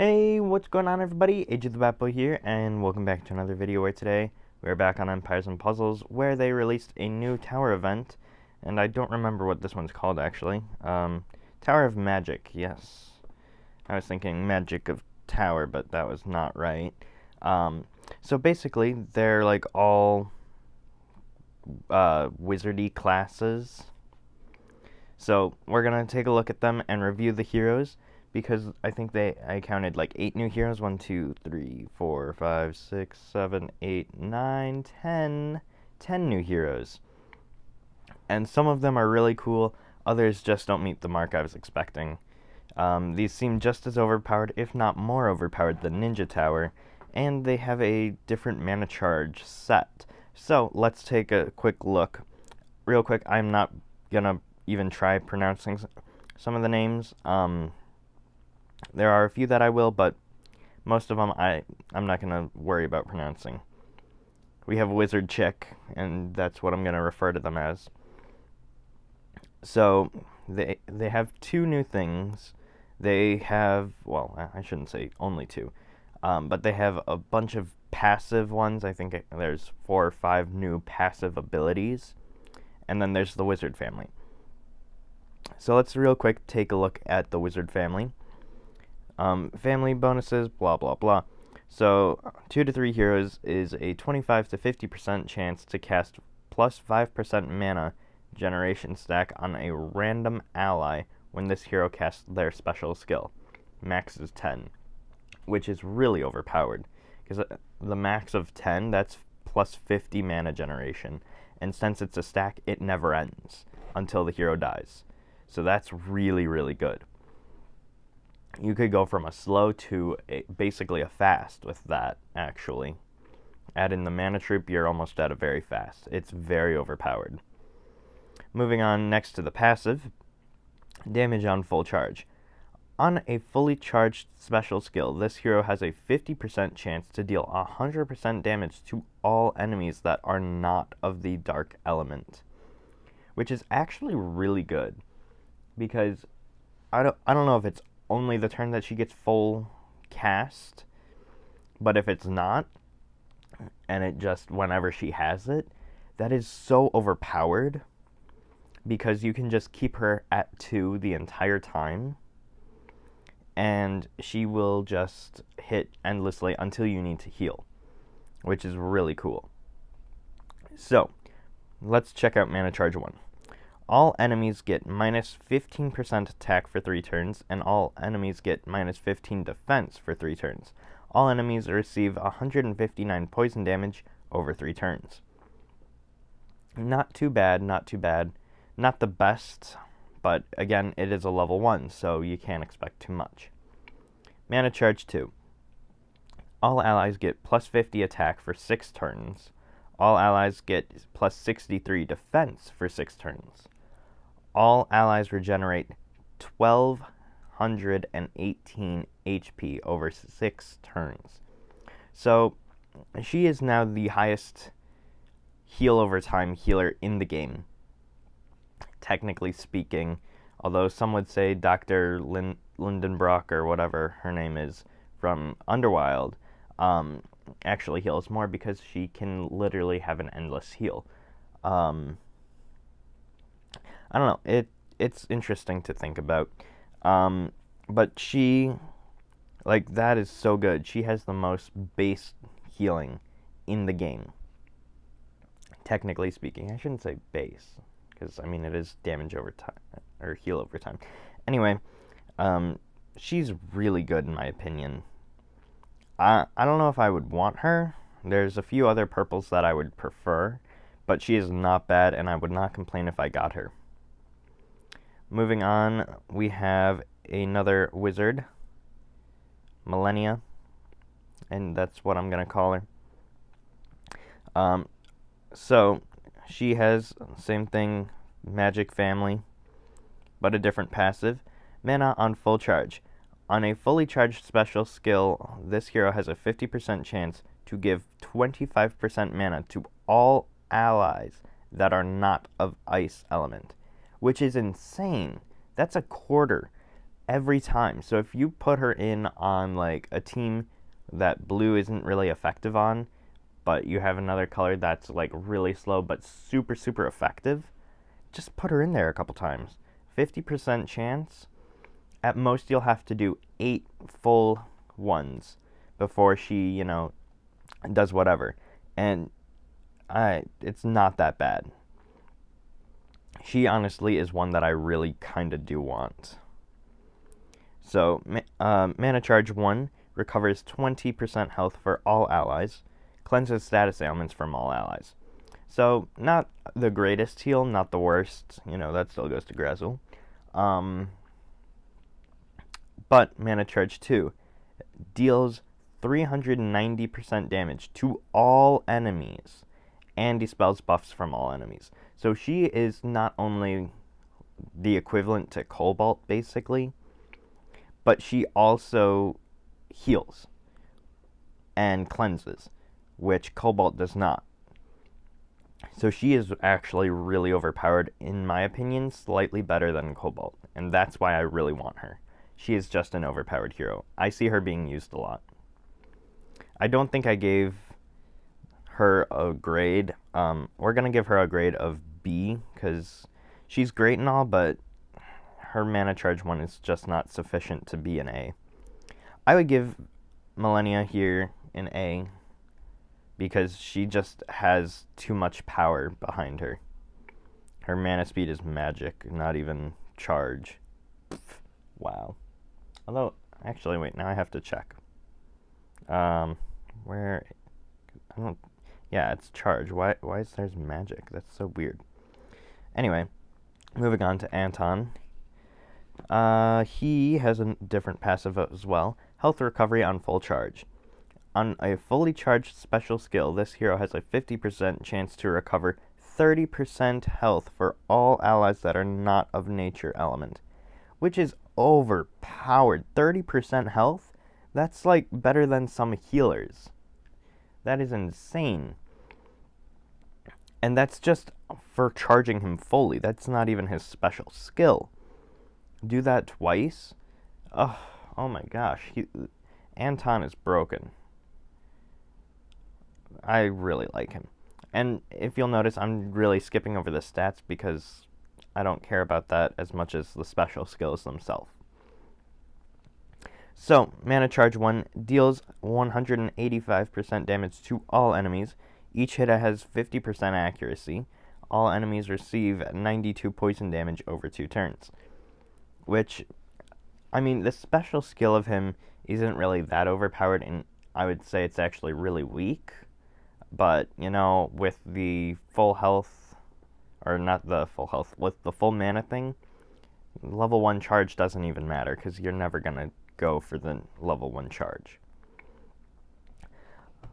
Hey, what's going on everybody? Age of the Bat Boy here, and welcome back to another video where today we're back on Empires and Puzzles, where they released a new tower event, and I don't remember what this one's called actually. Tower of Magic, yes. I was thinking Magic of Tower, but that was not right. So basically, they're like all wizardy classes. So we're gonna take a look at them and review the heroes, because I think I counted like 8 new heroes. 1, 2, 3, 4, 5, 6, 7, 8, 9, 10. 10 new heroes. And some of them are really cool, others just don't meet the mark I was expecting. These seem just as overpowered, if not more overpowered, than Ninja Tower, and they have a different mana charge set. So let's take a quick look. Real quick, I'm not gonna even try pronouncing some of the names. There are a few that I will, but most of them I'm not going to worry about pronouncing. We have Wizard Chick, and that's what I'm going to refer to them as. So, they have 2 new things. They have, well, I shouldn't say only 2, but they have a bunch of passive ones. I think there's 4 or 5 new passive abilities, and then there's the Wizard family. So let's real quick take a look at the Wizard family. Family bonuses, blah blah blah. So 2 to 3 heroes is a 25 to 50% chance to cast plus 5% mana generation stack on a random ally when this hero casts their special skill. Max is 10, which is really overpowered, because the max of 10, that's plus 50 mana generation, and since it's a stack, it never ends until the hero dies. So that's really, really good. You could go from a slow to basically a fast with that, actually. Add in the mana troop, you're almost at a very fast. It's very overpowered. Moving on next to the passive, damage on full charge. On a fully charged special skill, this hero has a 50% chance to deal 100% damage to all enemies that are not of the dark element, which is actually really good, because I don't know if it's only the turn that she gets full cast, but if it's not, and it just whenever she has it, that is so overpowered, because you can just keep her at 2 the entire time, and she will just hit endlessly until you need to heal, which is really cool. So let's check out mana charge 1. All enemies get minus 15% attack for 3 turns, and all enemies get minus 15 defense for 3 turns. All enemies receive 159 poison damage over 3 turns. Not too bad, not too bad. Not the best, but again, it is a level 1, so you can't expect too much. Mana charge 2. All allies get plus 50 attack for 6 turns. All allies get plus 63 defense for 6 turns. All allies regenerate 1,218 HP over 6 turns. So, she is now the highest heal over time healer in the game, technically speaking. Although some would say Dr. Lindenbrock, or whatever her name is, from Underwild, actually heals more, because she can literally have an endless heal. I don't know, it's interesting to think about. But she, like, that is so good. She has the most base healing in the game, technically speaking. I shouldn't say base, because, I mean, it is damage over time, or heal over time. Anyway, she's really good in my opinion. I don't know if I would want her. There's a few other purples that I would prefer, but she is not bad, and I would not complain if I got her. Moving on, we have another wizard, Millennia, and that's what I'm going to call her. So, she has same thing, magic family, but a different passive. Mana on full charge. On a fully charged special skill, this hero has a 50% chance to give 25% mana to all allies that are not of ice element, which is insane. That's a quarter. every time. So if you put her in on like a team that blue isn't really effective on, but you have another color that's like really slow but super, super effective, just put her in there a couple times. 50% chance. At most, you'll have to do 8 full ones before she, does whatever. And it's not that bad. She honestly is one that I really kind of do want. So, Mana Charge 1 recovers 20% health for all allies, cleanses status ailments from all allies. So, not the greatest heal, not the worst. That still goes to Grazel. But Mana Charge 2 deals 390% damage to all enemies and dispels buffs from all enemies. So she is not only the equivalent to Cobalt, basically, but she also heals and cleanses, which Cobalt does not. So she is actually really overpowered, in my opinion, slightly better than Cobalt, and that's why I really want her. She is just an overpowered hero. I see her being used a lot. I don't think I gave her a grade. We're going to give her a grade of B, because she's great and all, but her Mana Charge 1 is just not sufficient to be an A. I would give Millennia here an A, because she just has too much power behind her. Her mana speed is magic, not even charge. Wow. Although, actually, wait, now I have to check. Where... I don't... Yeah, it's charge. Why is there's magic? That's so weird. Anyway, moving on to Anton. He has a different passive as well. Health recovery on full charge. On a fully charged special skill, this hero has a 50% chance to recover 30% health for all allies that are not of nature element, which is overpowered. 30% health? That's like better than some healers. That is insane. And that's just for charging him fully. That's not even his special skill. Do that twice? Oh my gosh. Anton is broken. I really like him. And if you'll notice, I'm really skipping over the stats because I don't care about that as much as the special skills themselves. So, Mana Charge 1 deals 185% damage to all enemies. Each hit has 50% accuracy. All enemies receive 92 poison damage over 2 turns. Which, the special skill of him isn't really that overpowered, and I would say it's actually really weak. But, with the full health, or not the full health, with the full mana thing, level 1 charge doesn't even matter, because you're never going to go for the level 1 charge.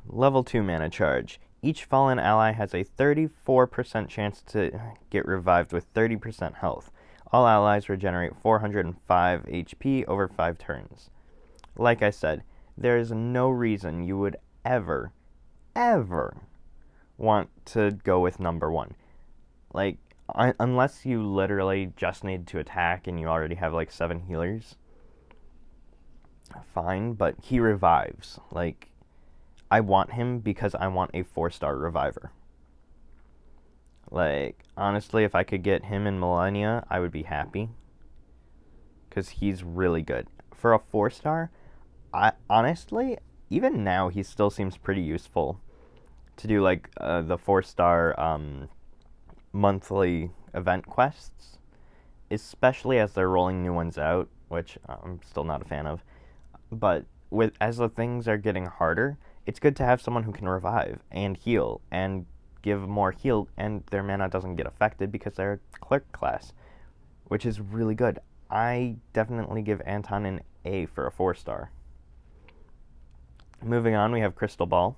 Level 2 Mana Charge. Each fallen ally has a 34% chance to get revived with 30% health. All allies regenerate 405 HP over 5 turns. Like I said, there is no reason you would ever want to go with number 1. Like, unless you literally just need to attack and you already have like 7 healers, fine, but he revives. Like, I want him because I want a 4-star reviver. Like, honestly, if I could get him in Millennia, I would be happy, because he's really good. For a 4-star, honestly, even now, he still seems pretty useful to do, like, the 4-star monthly event quests, especially as they're rolling new ones out, which I'm still not a fan of. But as the things are getting harder, it's good to have someone who can revive and heal and give more heal, and their mana doesn't get affected because they're a clerk class, which is really good. I definitely give Anton an A for a 4-star. Moving on, we have Crystal Ball,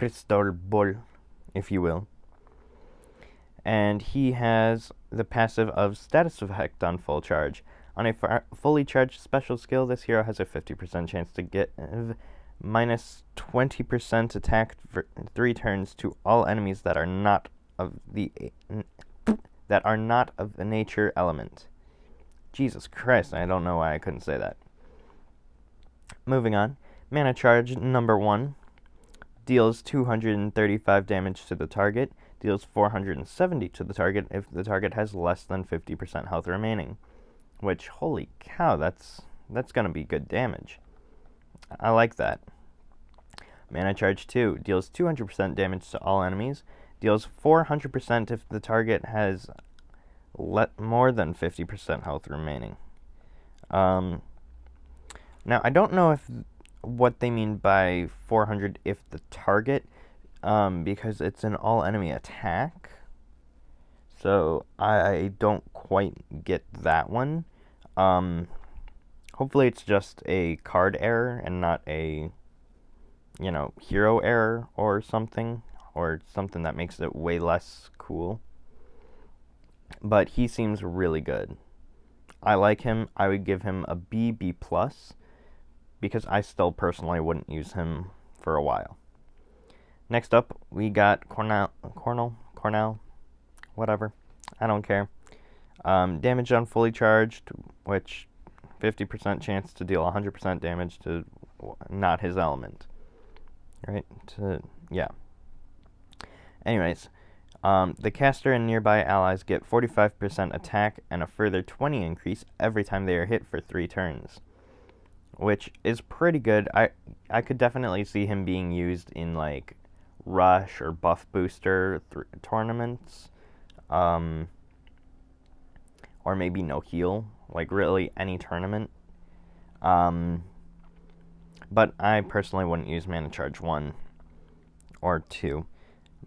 if you will. And he has the passive of Status Effect on full charge. On a fully charged special skill, this hero has a 50% chance to get minus 20% attack for 3 turns to all enemies that are not of the nature element. Jesus Christ, I don't know why I couldn't say that. Moving on. Mana Charge number 1 deals 235 damage to the target, deals 470 to the target if the target has less than 50% health remaining. Which, holy cow, that's going to be good damage. I like that. Mana Charge 2 deals 200% damage to all enemies, deals 400% if the target has more than 50% health remaining. Now, I don't know what they mean by 400 if the target, because it's an all-enemy attack. So I don't quite get that one. Hopefully it's just a card error and not a, hero error or something that makes it way less cool. But he seems really good. I like him. I would give him a B+, because I still personally wouldn't use him for a while. Next up, we got Cornell, whatever. I don't care. Damage on fully charged, which 50% chance to deal 100% damage to not his element. Right? Yeah. Anyways, the caster and nearby allies get 45% attack and a further 20 increase every time they are hit for 3 turns, which is pretty good. I could definitely see him being used in like rush or buff booster tournaments, or maybe no heal, like really any tournament. But I personally wouldn't use Mana Charge 1 or 2.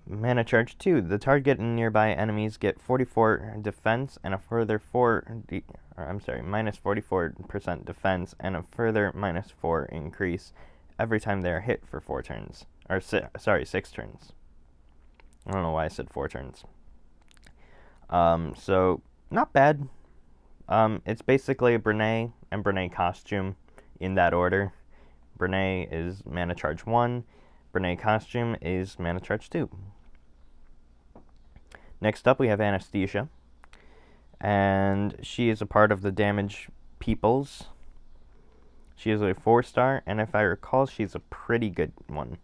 Mana Charge 2. The target and nearby enemies get 44 defense and a further minus 44% defense and a further minus 4 increase every time they are hit for 4 turns. 6 turns. I don't know why I said 4 turns. So, not bad. It's basically a Brene and Brene costume in that order. Brene is Mana Charge 1. Brene costume is Mana Charge 2. Next up, we have Anesthesia. And she is a part of the damage peoples. She is a 4-star, and if I recall, she's a pretty good one.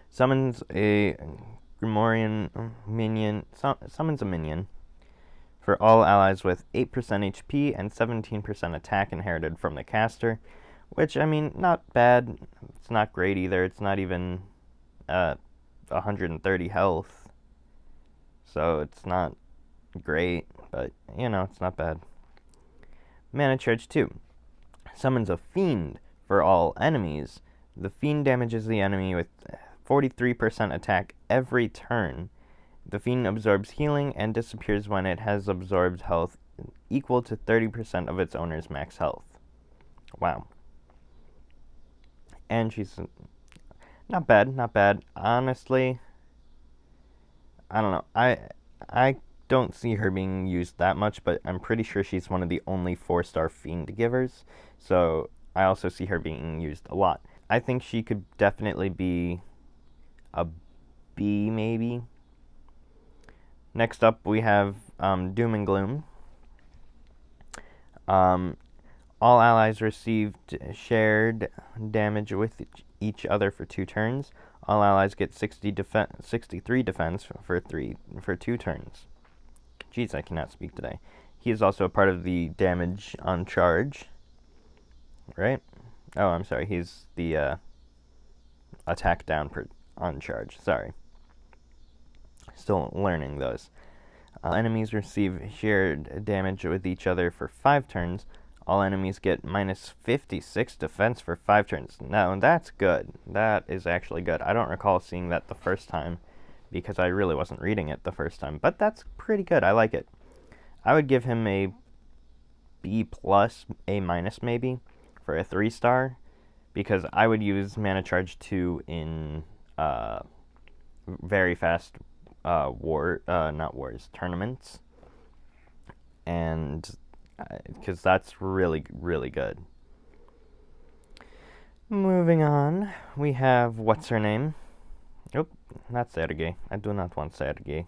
Summons a Grimorian minion. Summons a minion for all allies with 8% HP and 17% attack inherited from the caster. Which, I mean, not bad. It's not great either. It's not even 130 health. So it's not great, but, it's not bad. Mana Charge 2. Summons a Fiend for all enemies. The Fiend damages the enemy with 43% attack every turn. The Fiend absorbs healing and disappears when it has absorbed health equal to 30% of its owner's max health. Wow. And she's not bad. Honestly, I don't know. I don't see her being used that much, but I'm pretty sure she's one of the only 4-star Fiend givers. So I also see her being used a lot. I think she could definitely be a B, maybe. Next up, we have Doom and Gloom. All allies received shared damage with each other for 2 turns. All allies get 63 defense for 2 turns. Jeez, I cannot speak today. He is also a part of the damage on charge. Right? Oh, I'm sorry. He's the attack down on charge. Sorry. Still learning those. Enemies receive shared damage with each other for 5 turns. All enemies get minus 56 defense for 5 turns. Now, that's good. That is actually good. I don't recall seeing that the first time because I really wasn't reading it the first time. But that's pretty good. I like it. I would give him a B+, A- maybe, for a 3-star because I would use Mana Charge 2 in very fast tournaments. And because that's really, really good. Moving on, we have what's her name? Oh, not Sergey. I do not want Sergey.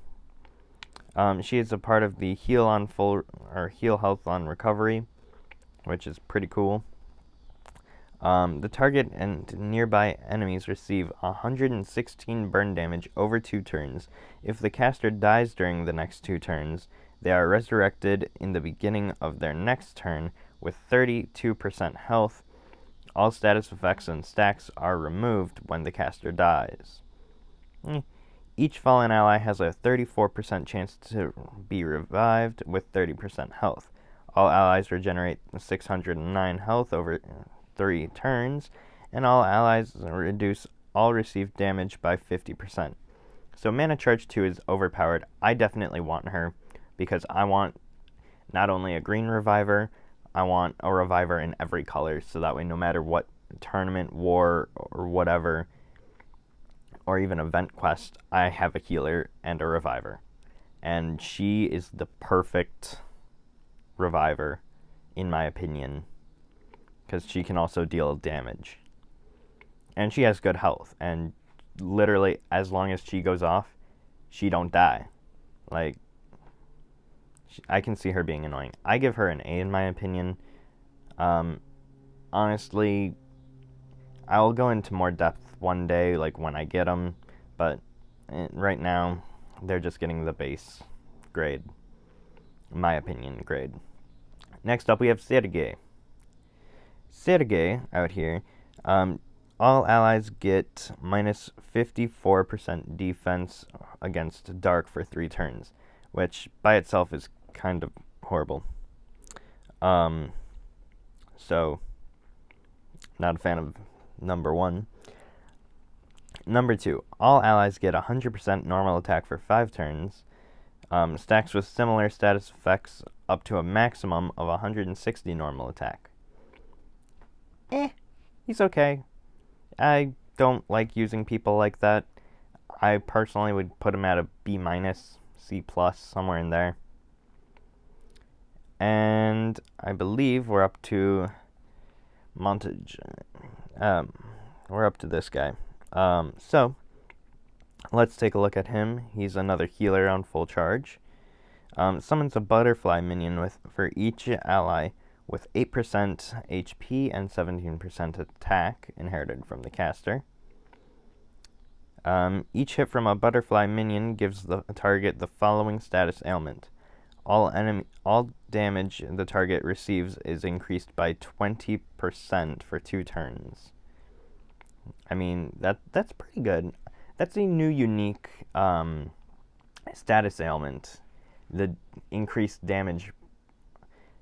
She is a part of the heal health on recovery, which is pretty cool. The target and nearby enemies receive 116 burn damage over 2 turns. If the caster dies during the next 2 turns, they are resurrected in the beginning of their next turn with 32% health. All status effects and stacks are removed when the caster dies. Each fallen ally has a 34% chance to be revived with 30% health. All allies regenerate 609 health over 3 turns, and all allies reduce all received damage by 50%. So Mana Charge 2 is overpowered. I definitely want her because I want not only a green reviver, I want a reviver in every color, so that way no matter what tournament, war, or whatever, or even event quest, I have a healer and a reviver. And she is the perfect reviver, in my opinion, because she can also deal damage. And she has good health, and literally, as long as she goes off, she don't die. Like, I can see her being annoying. I give her an A in my opinion. Honestly, I'll go into more depth one day, like when I get them, but right now, they're just getting the base grade. In my opinion, grade. Next up, we have Sergey. Sergey, out here, all allies get minus 54% defense against Dark for 3 turns, which by itself is kind of horrible. So, not a fan of number 1. Number 2, all allies get 100% normal attack for 5 turns. Stacks with similar status effects up to a maximum of 160 normal attack. He's okay. I don't like using people like that. I personally would put him at a B-, C+, somewhere in there. And I believe we're up to Montage. We're up to this guy. So, let's take a look at him. He's another healer on full charge. Summons a butterfly minion for each ally with 8% HP and 17% attack inherited from the caster. Each hit from a butterfly minion gives the target the following status ailment. All damage the target receives is increased by 20% for 2 turns. I mean, that's pretty good. That's a new unique status ailment. The increased damage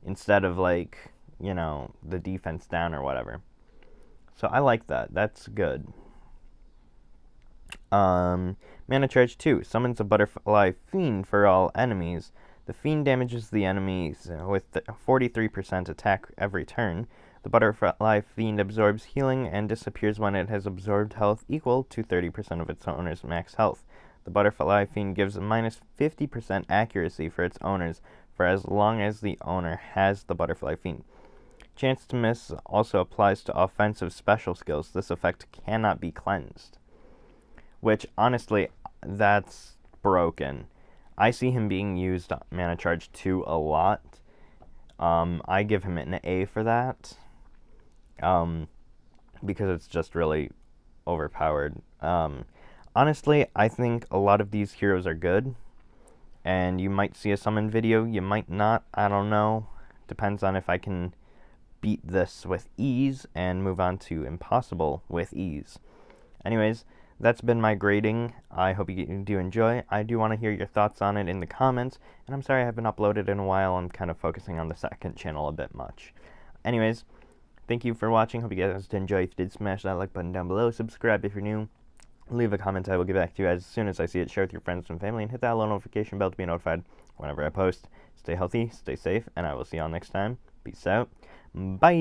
instead of, like, you know, the defense down or whatever. So I like that. That's good. Mana Charge 2 summons a butterfly fiend for all enemies. The fiend damages the enemies with 43% attack every turn. The butterfly fiend absorbs healing and disappears when it has absorbed health equal to 30% of its owner's max health. The butterfly fiend gives minus 50% accuracy for its owners for as long as the owner has the butterfly fiend. Chance to miss also applies to offensive special skills. This effect cannot be cleansed. Which, honestly, that's broken. I see him being used on Mana Charge 2 a lot. I give him an A for that. Because it's just really overpowered. Honestly, I think a lot of these heroes are good. And you might see a summon video, you might not, I don't know. Depends on if I can beat this with ease and move on to impossible with ease. Anyways, that's been my grading. I hope you do enjoy. I do want to hear your thoughts on it in the comments. And I'm sorry I haven't uploaded in a while. I'm kind of focusing on the second channel a bit much. Anyways, thank you for watching. Hope you guys did enjoy. If you did, smash that like button down below. Subscribe if you're new. Leave a comment. I will get back to you as soon as I see it. Share with your friends and family. And hit that little notification bell to be notified whenever I post. Stay healthy, stay safe, and I will see y'all next time. Peace out. Bye.